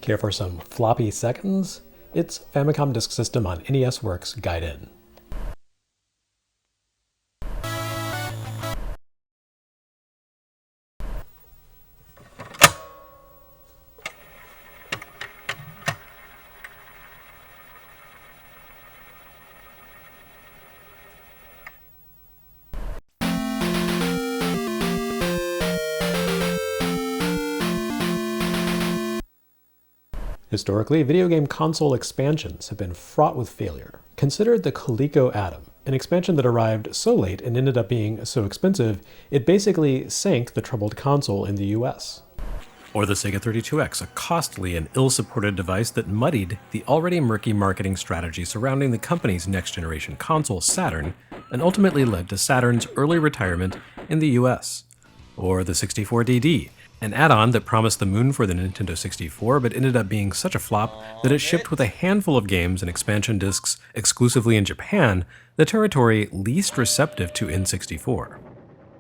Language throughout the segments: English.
Care for some floppy seconds? It's Famicom Disk System on NES Works Gaiden. Historically, video game console expansions have been fraught with failure. Consider the Coleco Atom, an expansion that arrived so late and ended up being so expensive, it basically sank the troubled console in the US. Or the Sega 32X, a costly and ill-supported device that muddied the already murky marketing strategy surrounding the company's next-generation console, Saturn, and ultimately led to Saturn's early retirement in the US. Or the 64DD, an add-on that promised the moon for the Nintendo 64 but ended up being such a flop that it shipped with a handful of games and expansion discs exclusively in Japan, the territory least receptive to N64.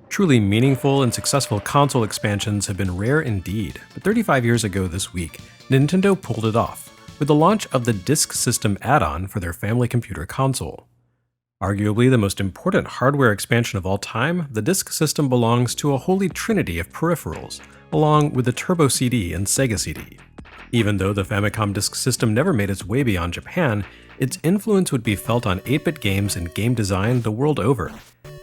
Truly meaningful and successful console expansions have been rare indeed, but 35 years ago this week, Nintendo pulled it off, with the launch of the Disk System add-on for their family computer console. Arguably the most important hardware expansion of all time, the Disk System belongs to a holy trinity of peripherals, along with the Turbo CD and Sega CD. Even though the Famicom Disk System never made its way beyond Japan, its influence would be felt on 8-bit games and game design the world over.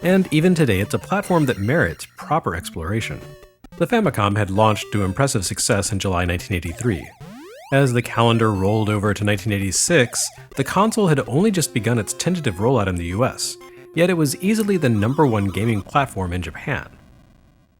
And even today, it's a platform that merits proper exploration. The Famicom had launched to impressive success in July 1983. As the calendar rolled over to 1986, the console had only just begun its tentative rollout in the US, yet it was easily the #1 gaming platform in Japan.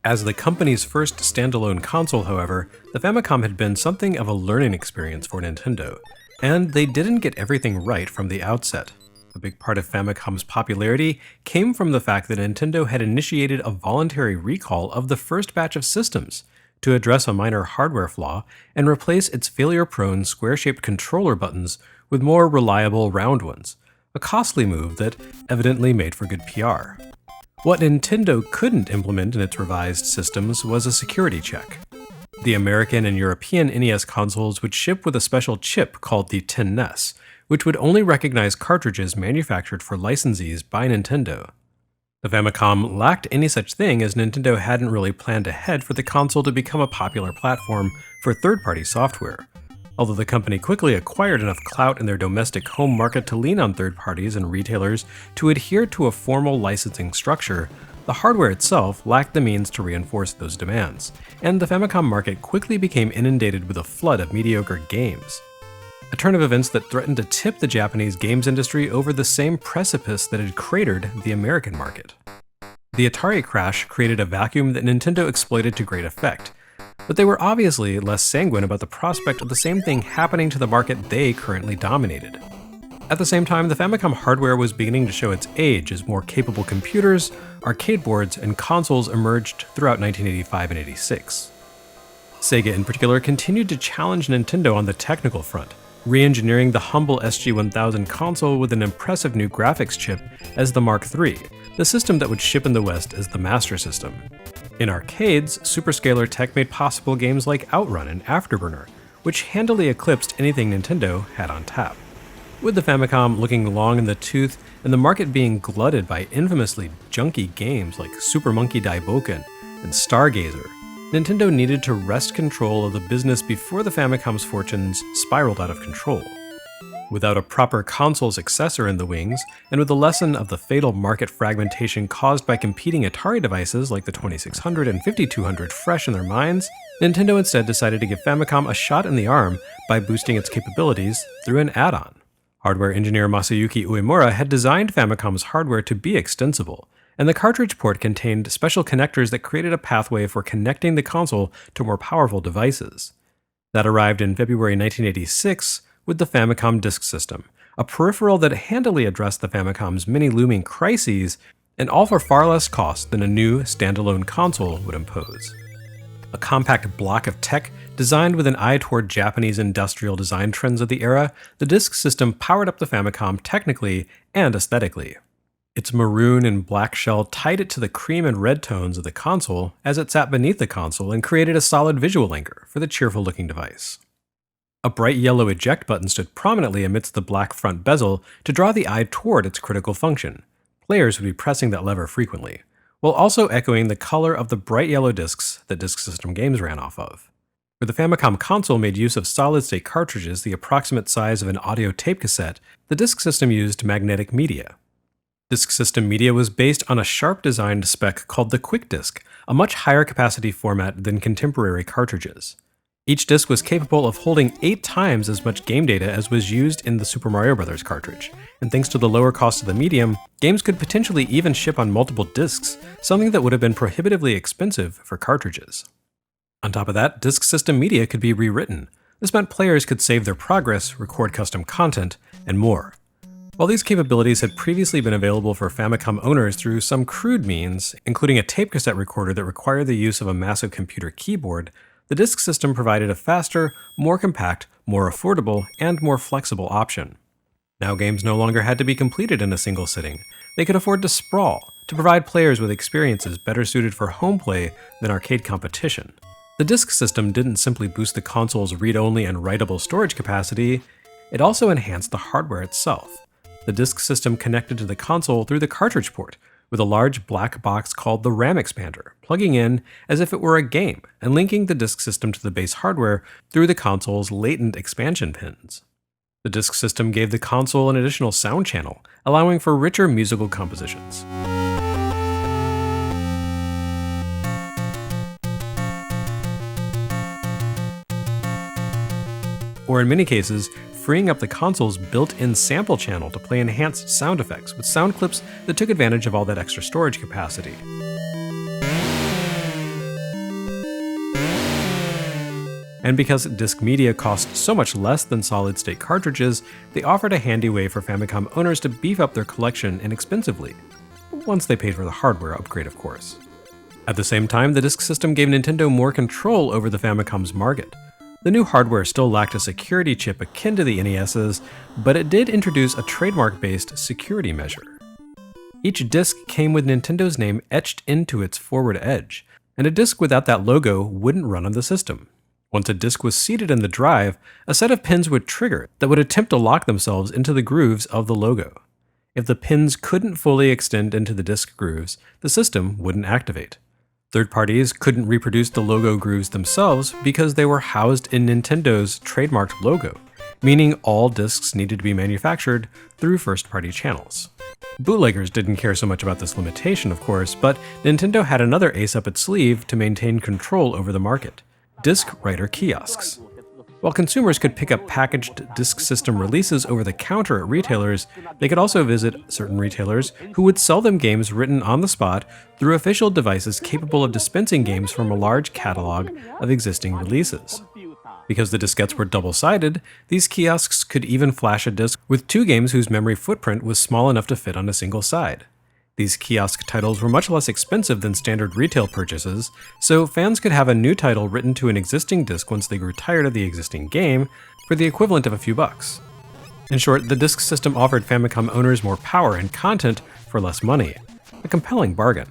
As the company's first standalone console, however, the Famicom had been something of a learning experience for Nintendo, and they didn't get everything right from the outset. A big part of Famicom's popularity came from the fact that Nintendo had initiated a voluntary recall of the first batch of systems to address a minor hardware flaw and replace its failure-prone square-shaped controller buttons with more reliable round ones, a costly move that evidently made for good PR. What Nintendo couldn't implement in its revised systems was a security check. The American and European NES consoles would ship with a special chip called the NES, which would only recognize cartridges manufactured for licensees by Nintendo. The Famicom lacked any such thing as Nintendo hadn't really planned ahead for the console to become a popular platform for third-party software. Although the company quickly acquired enough clout in their domestic home market to lean on third parties and retailers to adhere to a formal licensing structure, the hardware itself lacked the means to reinforce those demands, and the Famicom market quickly became inundated with a flood of mediocre games. A turn of events that threatened to tip the Japanese games industry over the same precipice that had cratered the American market. The Atari crash created a vacuum that Nintendo exploited to great effect, but they were obviously less sanguine about the prospect of the same thing happening to the market they currently dominated. At the same time, the Famicom hardware was beginning to show its age as more capable computers, arcade boards, and consoles emerged throughout 1985 and 86. Sega in particular continued to challenge Nintendo on the technical front, re-engineering the humble SG-1000 console with an impressive new graphics chip as the Mark III, the system that would ship in the West as the Master System. In arcades, superscalar tech made possible games like Outrun and Afterburner, which handily eclipsed anything Nintendo had on tap. With the Famicom looking long in the tooth and the market being glutted by infamously junky games like Super Monkey DAIBOUKEN and Stargazer, Nintendo needed to wrest control of the business before the Famicom's fortunes spiraled out of control. Without a proper console successor in the wings, and with the lesson of the fatal market fragmentation caused by competing Atari devices like the 2600 and 5200 fresh in their minds, Nintendo instead decided to give Famicom a shot in the arm by boosting its capabilities through an add-on. Hardware engineer Masayuki Uemura had designed Famicom's hardware to be extensible, and the cartridge port contained special connectors that created a pathway for connecting the console to more powerful devices. That arrived in February 1986 with the Famicom Disk System, a peripheral that handily addressed the Famicom's many looming crises, and all for far less cost than a new standalone console would impose. A compact block of tech designed with an eye toward Japanese industrial design trends of the era, the Disk System powered up the Famicom technically and aesthetically. Its maroon and black shell tied it to the cream and red tones of the console as it sat beneath the console and created a solid visual anchor for the cheerful-looking device. A bright yellow eject button stood prominently amidst the black front bezel to draw the eye toward its critical function. Players would be pressing that lever frequently, while also echoing the color of the bright yellow discs that Disk System games ran off of. Where the Famicom console made use of solid-state cartridges the approximate size of an audio tape cassette, the Disk System used magnetic media. Disk System media was based on a sharp-designed spec called the Quick Disc, a much higher capacity format than contemporary cartridges. Each disc was capable of holding 8 times as much game data as was used in the Super Mario Bros. Cartridge, and thanks to the lower cost of the medium, games could potentially even ship on multiple discs, something that would have been prohibitively expensive for cartridges. On top of that, Disk System media could be rewritten. This meant players could save their progress, record custom content, and more. While these capabilities had previously been available for Famicom owners through some crude means, including a tape cassette recorder that required the use of a massive computer keyboard, the Disk System provided a faster, more compact, more affordable, and more flexible option. Now games no longer had to be completed in a single sitting. They could afford to sprawl, to provide players with experiences better suited for home play than arcade competition. The Disk System didn't simply boost the console's read-only and writable storage capacity, it also enhanced the hardware itself. The Disk System connected to the console through the cartridge port, with a large black box called the RAM expander, plugging in as if it were a game, and linking the Disk System to the base hardware through the console's latent expansion pins. The Disk System gave the console an additional sound channel, allowing for richer musical compositions. Or in many cases, freeing up the console's built-in sample channel to play enhanced sound effects with sound clips that took advantage of all that extra storage capacity. And because disc media cost so much less than solid-state cartridges, they offered a handy way for Famicom owners to beef up their collection inexpensively, once they paid for the hardware upgrade, of course. At the same time, the Disk System gave Nintendo more control over the Famicom's market. The new hardware still lacked a security chip akin to the NES's, but it did introduce a trademark-based security measure. Each disc came with Nintendo's name etched into its forward edge, and a disc without that logo wouldn't run on the system. Once a disc was seated in the drive, a set of pins would trigger that would attempt to lock themselves into the grooves of the logo. If the pins couldn't fully extend into the disc grooves, the system wouldn't activate. Third parties couldn't reproduce the logo grooves themselves because they were housed in Nintendo's trademarked logo, meaning all discs needed to be manufactured through first-party channels. Bootleggers didn't care so much about this limitation, of course, but Nintendo had another ace up its sleeve to maintain control over the market: disc writer kiosks. While consumers could pick up packaged Disk System releases over the counter at retailers, they could also visit certain retailers who would sell them games written on the spot through official devices capable of dispensing games from a large catalog of existing releases. Because the diskettes were double-sided, these kiosks could even flash a disc with 2 games whose memory footprint was small enough to fit on a single side. These kiosk titles were much less expensive than standard retail purchases, so fans could have a new title written to an existing disc once they grew tired of the existing game for the equivalent of a few bucks. In short, the Disk System offered Famicom owners more power and content for less money, a compelling bargain.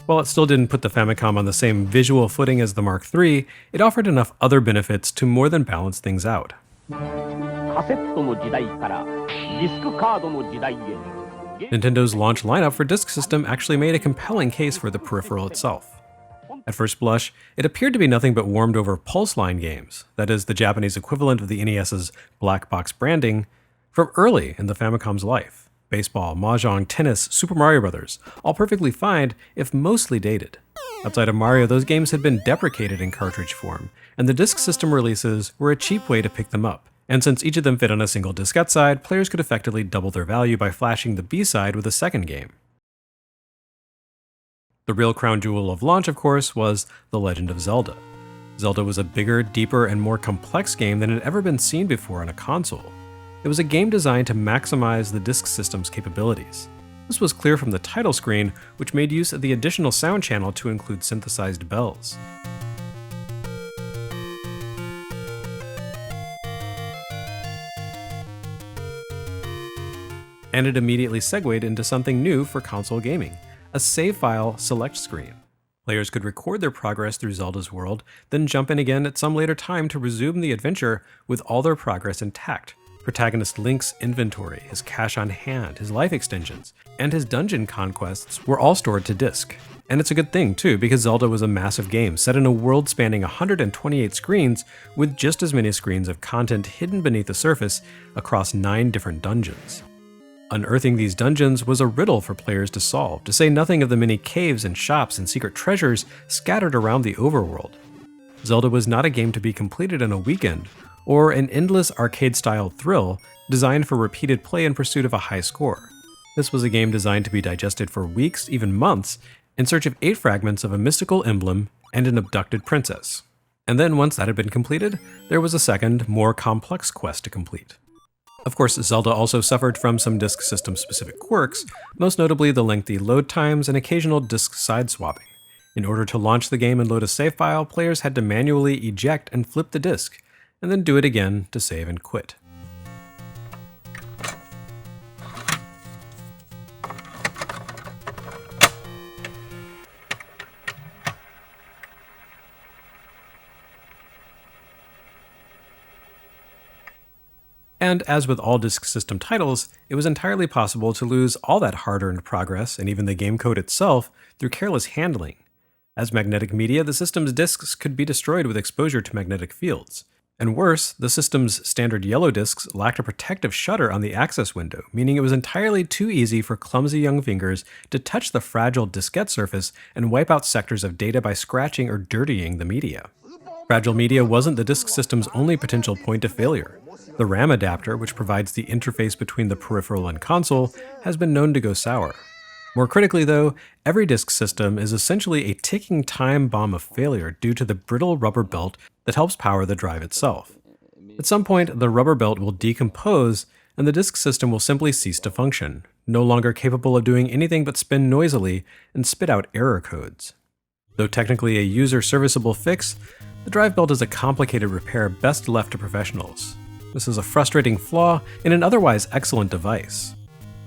While it still didn't put the Famicom on the same visual footing as the Mark III, it offered enough other benefits to more than balance things out. Nintendo's launch lineup for Disk System actually made a compelling case for the peripheral itself. At first blush, it appeared to be nothing but warmed-over Pulse line games, that is, the Japanese equivalent of the NES's black box branding, from early in the Famicom's life. Baseball, mahjong, tennis, Super Mario Bros., all perfectly fine, if mostly dated. Outside of Mario, those games had been deprecated in cartridge form, and the Disk System releases were a cheap way to pick them up. And since each of them fit on a single diskette side, players could effectively double their value by flashing the B-side with a second game. The real crown jewel of launch, of course, was The Legend of Zelda. Zelda was a bigger, deeper, and more complex game than had ever been seen before on a console. It was a game designed to maximize the Disk System's capabilities. This was clear from the title screen, which made use of the additional sound channel to include synthesized bells. And it immediately segued into something new for console gaming: a save file select screen. Players could record their progress through Zelda's world, then jump in again at some later time to resume the adventure with all their progress intact. Protagonist Link's inventory, his cash on hand, his life extensions, and his dungeon conquests were all stored to disk. And it's a good thing too, because Zelda was a massive game set in a world spanning 128 screens with just as many screens of content hidden beneath the surface across 9 different dungeons. Unearthing these dungeons was a riddle for players to solve, to say nothing of the many caves and shops and secret treasures scattered around the overworld. Zelda was not a game to be completed in a weekend, or an endless arcade-style thrill designed for repeated play in pursuit of a high score. This was a game designed to be digested for weeks, even months, in search of 8 fragments of a mystical emblem and an abducted princess. And then once that had been completed, there was a second, more complex quest to complete. Of course, Zelda also suffered from some disk system-specific quirks, most notably the lengthy load times and occasional disk side-swapping. In order to launch the game and load a save file, players had to manually eject and flip the disk, and then do it again to save and quit. And as with all disk system titles, it was entirely possible to lose all that hard-earned progress and even the game code itself through careless handling. As magnetic media, the system's disks could be destroyed with exposure to magnetic fields. And worse, the system's standard yellow disks lacked a protective shutter on the access window, meaning it was entirely too easy for clumsy young fingers to touch the fragile diskette surface and wipe out sectors of data by scratching or dirtying the media. Fragile media wasn't the disk system's only potential point of failure. The RAM adapter, which provides the interface between the peripheral and console, has been known to go sour. More critically though, every disk system is essentially a ticking time bomb of failure due to the brittle rubber belt that helps power the drive itself. At some point, the rubber belt will decompose and the disk system will simply cease to function, no longer capable of doing anything but spin noisily and spit out error codes. Though technically a user-serviceable fix, the drive belt is a complicated repair best left to professionals. This is a frustrating flaw in an otherwise excellent device.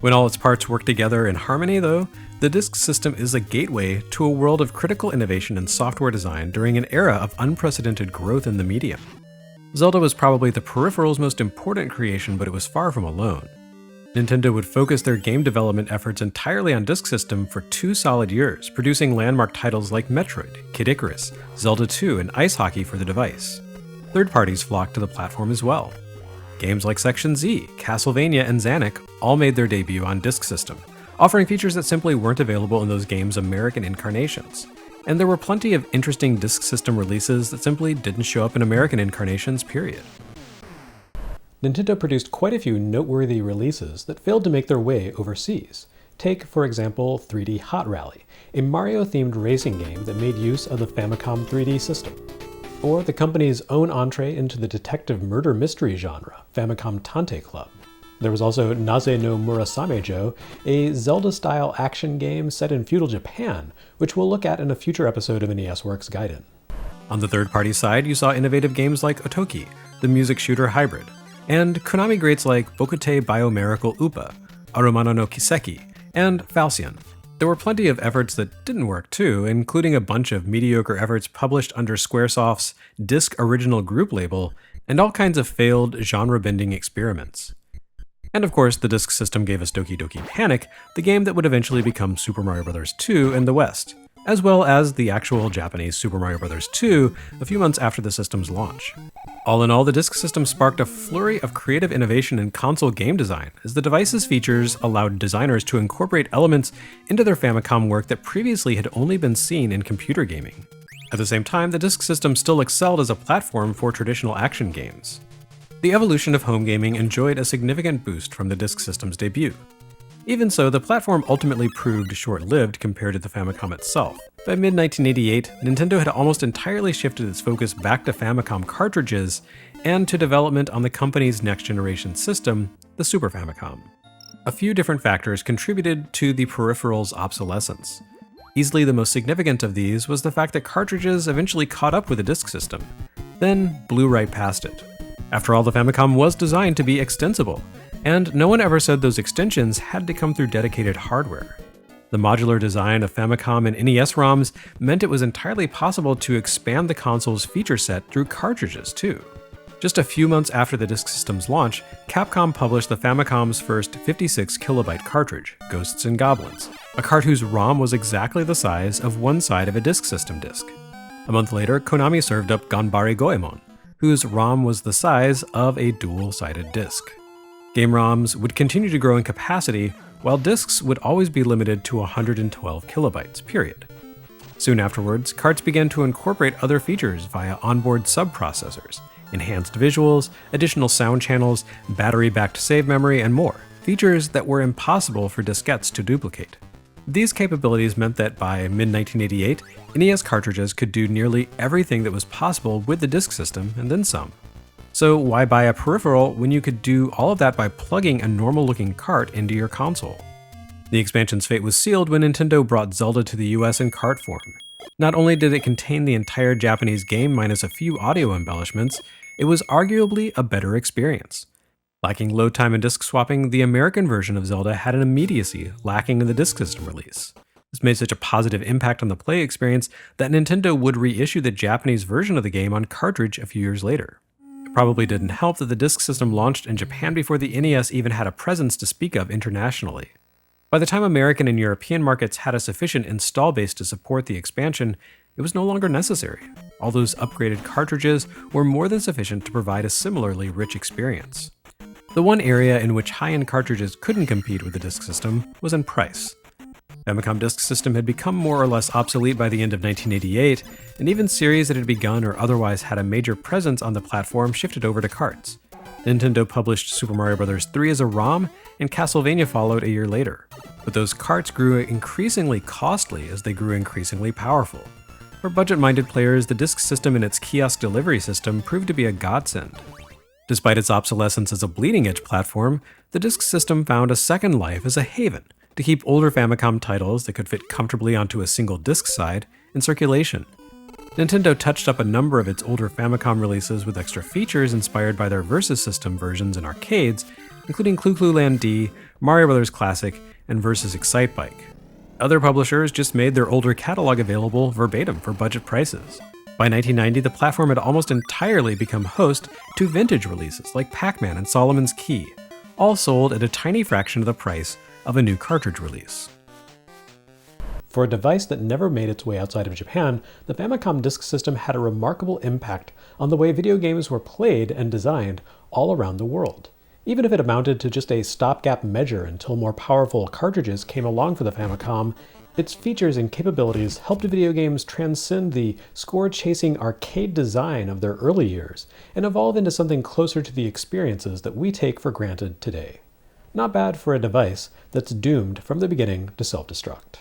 When all its parts work together in harmony, though, the disk system is a gateway to a world of critical innovation in software design during an era of unprecedented growth in the medium. Zelda was probably the peripheral's most important creation, but it was far from alone. Nintendo would focus their game development efforts entirely on disk system for 2 solid years, producing landmark titles like Metroid, Kid Icarus, Zelda 2, and Ice Hockey for the device. Third parties flocked to the platform as well. Games like Section Z, Castlevania, and Xanic all made their debut on disk system, offering features that simply weren't available in those games' American incarnations. And there were plenty of interesting disk system releases that simply didn't show up in American incarnations, period. Nintendo produced quite a few noteworthy releases that failed to make their way overseas. Take, for example, 3D Hot Rally, a Mario-themed racing game that made use of the Famicom 3D system. Or the company's own entree into the detective murder mystery genre, Famicom Tante Club. There was also NAZO no MURASAME-JO, a Zelda-style action game set in feudal Japan, which we'll look at in a future episode of NES Works Gaiden. On the third-party side, you saw innovative games like Otoki, the music shooter hybrid, and Konami greats like Bokute Biomiracle Upa, Arumano no Kiseki, and Falcion. There were plenty of efforts that didn't work too, including a bunch of mediocre efforts published under Squaresoft's Disc Original Group label, and all kinds of failed genre-bending experiments. And of course, the disk system gave us Doki Doki Panic, the game that would eventually become Super Mario Bros. 2 in the West, as well as the actual Japanese Super Mario Bros. 2 a few months after the system's launch. All in all, the disk system sparked a flurry of creative innovation in console game design, as the device's features allowed designers to incorporate elements into their Famicom work that previously had only been seen in computer gaming. At the same time, the disk system still excelled as a platform for traditional action games. The evolution of home gaming enjoyed a significant boost from the disk system's debut. Even so, the platform ultimately proved short-lived compared to the Famicom itself. By mid-1988, Nintendo had almost entirely shifted its focus back to Famicom cartridges and to development on the company's next-generation system, the Super Famicom. A few different factors contributed to the peripheral's obsolescence. Easily the most significant of these was the fact that cartridges eventually caught up with the disk system, then blew right past it. After all, the Famicom was designed to be extensible, and no one ever said those extensions had to come through dedicated hardware. The modular design of Famicom and NES ROMs meant it was entirely possible to expand the console's feature set through cartridges too. Just a few months after the disk system's launch, Capcom published the Famicom's first 56KB cartridge, Ghosts and Goblins, a cart whose ROM was exactly the size of one side of a disk system disc. A month later, Konami served up GANBARE GOEMON, whose ROM was the size of a dual-sided disc. Game ROMs would continue to grow in capacity, while discs would always be limited to 112KB, period. Soon afterwards, carts began to incorporate other features via onboard subprocessors, enhanced visuals, additional sound channels, battery-backed save memory, and more, features that were impossible for diskettes to duplicate. These capabilities meant that by mid-1988, NES cartridges could do nearly everything that was possible with the disk system and then some. So why buy a peripheral when you could do all of that by plugging a normal-looking cart into your console? The expansion's fate was sealed when Nintendo brought Zelda to the US in cart form. Not only did it contain the entire Japanese game minus a few audio embellishments, it was arguably a better experience. Lacking load time and disc swapping, the American version of Zelda had an immediacy lacking in the disk system release. This made such a positive impact on the play experience that Nintendo would reissue the Japanese version of the game on cartridge a few years later. It probably didn't help that the disk system launched in Japan before the NES even had a presence to speak of internationally. By the time American and European markets had a sufficient install base to support the expansion, it was no longer necessary. All those upgraded cartridges were more than sufficient to provide a similarly rich experience. The one area in which high-end cartridges couldn't compete with the disk system was in price. Famicom Disk System had become more or less obsolete by the end of 1988, and even series that had begun or otherwise had a major presence on the platform shifted over to carts. Nintendo published Super Mario Bros. 3 as a ROM, and Castlevania followed a year later. But those carts grew increasingly costly as they grew increasingly powerful. For budget-minded players, the disk system and its kiosk delivery system proved to be a godsend. Despite its obsolescence as a bleeding-edge platform, the disk system found a second life as a haven to keep older Famicom titles that could fit comfortably onto a single disc side in circulation. Nintendo touched up a number of its older Famicom releases with extra features inspired by their Versus System versions in arcades, including Clu Clu Land D, Mario Bros. Classic, and Versus Excitebike. Other publishers just made their older catalog available verbatim for budget prices. By 1990, the platform had almost entirely become host to vintage releases like Pac-Man and Solomon's Key, all sold at a tiny fraction of the price of a new cartridge release. For a device that never made its way outside of Japan, the Famicom Disk System had a remarkable impact on the way video games were played and designed all around the world. Even if it amounted to just a stopgap measure until more powerful cartridges came along for the Famicom, its features and capabilities helped video games transcend the score-chasing arcade design of their early years and evolve into something closer to the experiences that we take for granted today. Not bad for a device that's doomed from the beginning to self-destruct.